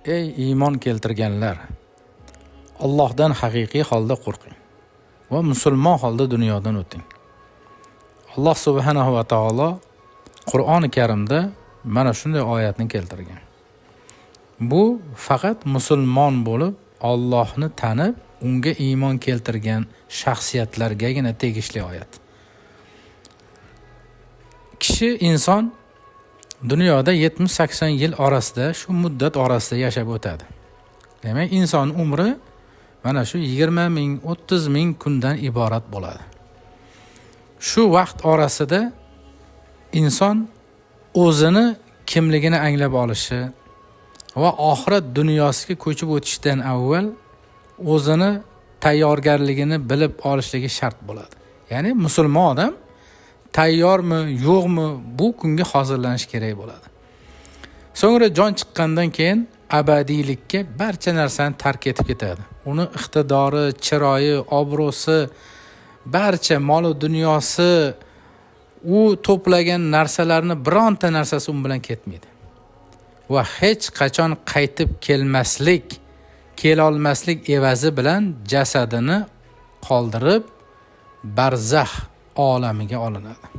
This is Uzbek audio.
Ey iymon keltirganlar, Allohdan haqiqiy holda qo'rqing va musulmon holda dunyodan o'ting. Alloh subhanahu va taolo Qur'oni Karimda mana shunday oyatni keltirgan. Bu faqat musulmon bo'lib, Allohni tanib, unga iymon keltirgan shaxsiyatlargagina tegishli oyat. Kishi inson dunyoda 70-80 yil orasida, shu muddat orasida yashab o'tadi. Demak, inson umri mana shu 20 ming, 30 ming kundan iborat bo'ladi. Shu vaqt orasida inson o'zini kimligini anglab olishi va oxirat dunyosiga ko'chib o'tishdan avval o'zini tayyorgarligini bilib olishligi shart bo'ladi. Ya'ni musulmon odam tayyormi, yo'qmi, bu kunga hozirlanish kerak bo'ladi. So'ngra jon chiqqandan keyin abadiylikka barcha narsani tark etib ketadi. Uni iqtidori, chiroyi, obro'si, barcha mol va dunyosi, u to'plagan narsalarni bironta narsasi u bilan ketmaydi. Va hech qachon qaytib kelolmaslik evazi bilan jasadini qoldirib barzax olamiga olinadi.